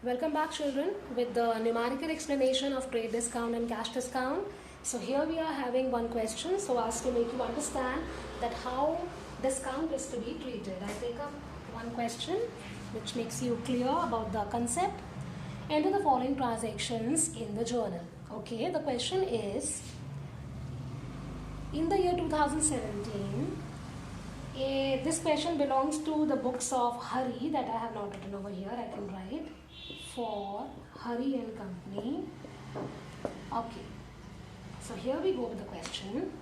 Welcome back, children, with the numerical explanation of trade discount and cash discount. So here we are having one question so as to make you understand that how discount is to be treated. I take up one question which makes you clear about the concept. Enter the following transactions in the journal. Okay, the question is, in the year 2017, this question belongs to the books of Hari that I have not written over here. I can write for Hari and Company. Okay, so here we go with the question.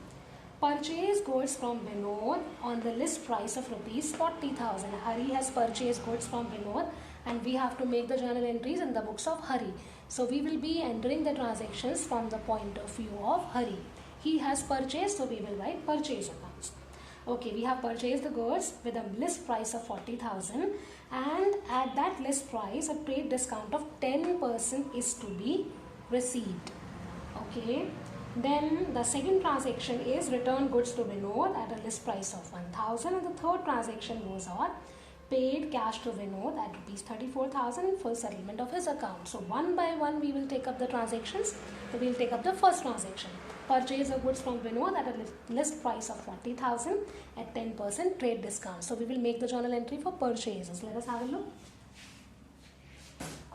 Purchase goods from Vinod on the list price of rupees 40,000. Hari has purchased goods from Vinod and we have to make the journal entries in the books of Hari. So we will be entering the transactions from the point of view of Hari. He has purchased, so we will write purchase accounts. Okay, we have purchased the goods with a list price of 40,000 and at that list price a trade discount of 10% is to be received. Okay, then the second transaction is return goods to Vinod at a list price of 1,000 and the third transaction goes on paid cash to Vinod at rupees 34,000 in full settlement of his account. So one by one we will take up the transactions. So we will take up the first transaction. Purchase of goods from Vinod at a list price of 40,000 at 10% trade discount. So we will make the journal entry for purchases. Let us have a look.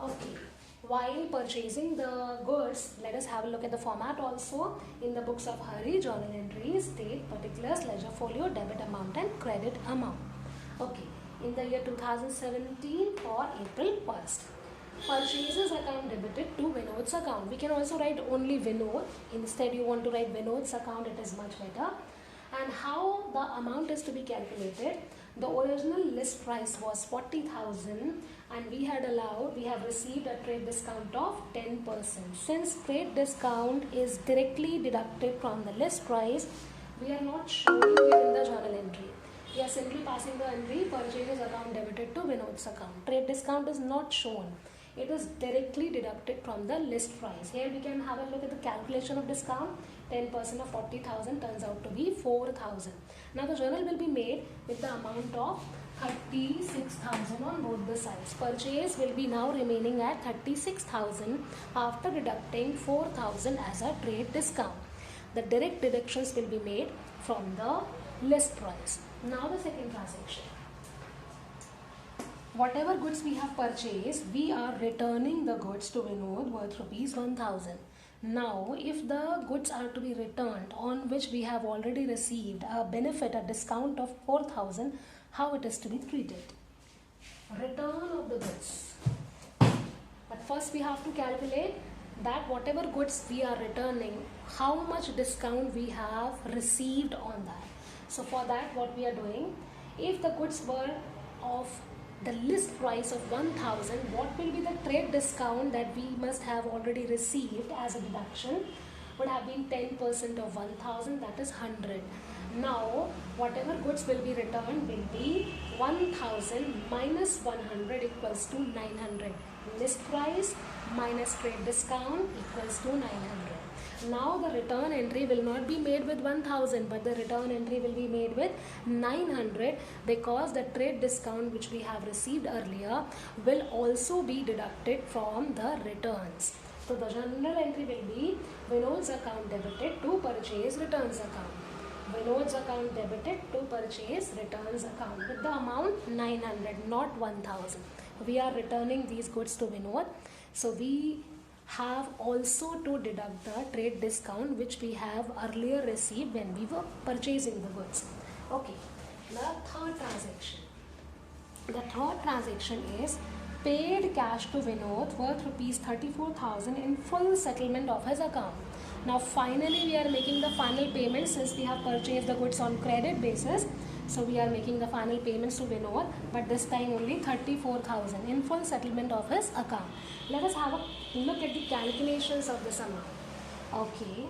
Okay. While purchasing the goods, let us have a look at the format also. In the books of Hari, journal entries, date, particulars, ledger folio, debit amount and credit amount. Okay. In the year 2017 for April 1st. Purchases account debited to Vinod's account. We can also write only Vinod. Instead you want to write Vinod's account, it is much better. And how the amount is to be calculated. The original list price was 40,000 and we have received a trade discount of 10%. Since trade discount is directly deducted from the list price, we are not showing it in the journal entry. We are simply passing the entry purchases account debited to Vinod's account. Trade discount is not shown. It is directly deducted from the list price. Here we can have a look at the calculation of discount. 10% of 40,000 turns out to be 4,000. Now the journal will be made with the amount of 36,000 on both the sides. Purchase will be now remaining at 36,000 after deducting 4,000 as a trade discount. The direct deductions will be made from the list price. Now the second transaction. Whatever goods we have purchased, we are returning the goods to Vinod worth rupees 1,000. Now, if the goods are to be returned on which we have already received a benefit, a discount of 4,000, how it is to be treated? Return of the goods. But first we have to calculate that whatever goods we are returning, how much discount we have received on that. So for that what we are doing, if the goods were of the list price of 1,000, what will be the trade discount that we must have already received as a deduction? Would have been 10% of 1,000, that is 100. Now, whatever goods will be returned will be 1,000 minus 100 equals to 900. List price minus trade discount equals to 900. Now the return entry will not be made with 1,000 but the return entry will be made with 900 because the trade discount which we have received earlier will also be deducted from the returns. So the journal entry will be Vinod's account debited to purchase returns account. Vinod's account debited to purchase returns account with the amount 900, not 1,000. We are returning these goods to Vinod. So we have also to deduct the trade discount which we have earlier received when we were purchasing the goods. Okay, the third transaction. The third transaction is paid cash to Vinod worth rupees 34,000 in full settlement of his account. Now finally we are making the final payment since we have purchased the goods on credit basis. So we are making the final payments to Vinod, but this time only 34,000 in full settlement of his account. Let us have a look at the calculations of this amount. Okay.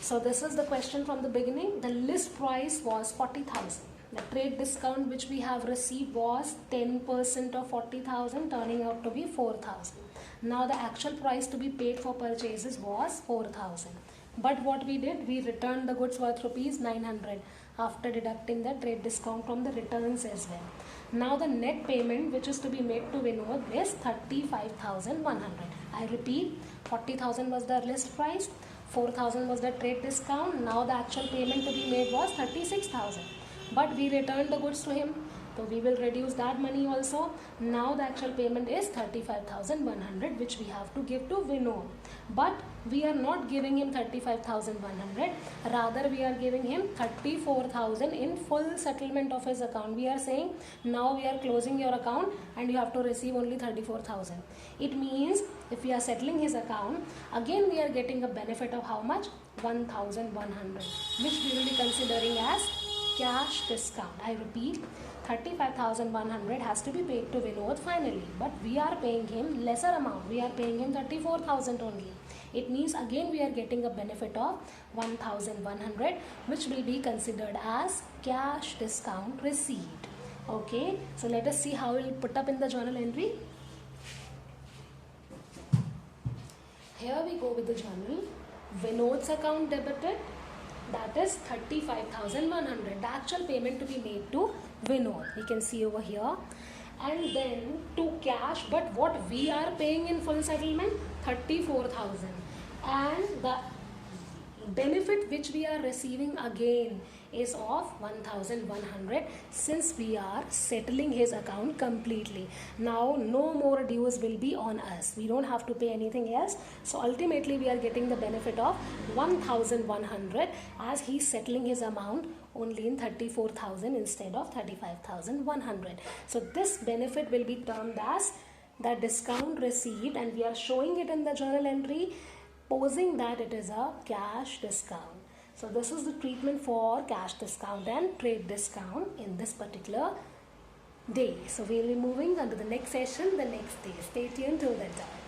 So this is the question from the beginning. The list price was 40,000. The trade discount which we have received was 10% of 40,000 turning out to be 4,000. Now the actual price to be paid for purchases was 4,000. But what we did, we returned the goods worth rupees 900 after deducting the trade discount from the returns as well. Now the net payment which is to be made to Vinod is 35,100. I repeat, 40,000 was the list price, 4,000 was the trade discount. Now the actual payment to be made was 36,000. But we returned the goods to him, so we will reduce that money also. Now the actual payment is 35,100, which we have to give to Vinod. But we are not giving him 35,100, rather we are giving him 34,000 in full settlement of his account. We are saying now we are closing your account and you have to receive only 34,000. It means if we are settling his account, again we are getting a benefit of how much? 1,100, which we will be considering as cash discount. I repeat, 35,100 has to be paid to Vinod finally, but we are paying him lesser amount. We are paying him 34,000 only. It means again we are getting a benefit of 1,100, which will be considered as cash discount received. Okay, so let us see how we'll put up in the journal entry. Here we go with the journal. Vinod's account debited, that is 35,100. The actual payment to be made to Vinod, we can see over here. And then to cash, but what we are paying in full settlement, 34,000. And the benefit which we are receiving again is of 1,100, since we are settling his account completely. Now no more dues will be on us. We don't have to pay anything else. So ultimately we are getting the benefit of 1,100 as he's settling his amount only in 34,000 instead of 35,100. So this benefit will be termed as the discount received, and we are showing it in the journal entry, posing that it is a cash discount. So this is the treatment for cash discount and trade discount in this particular day. So we will be moving on to the next session the next day. Stay tuned till that time.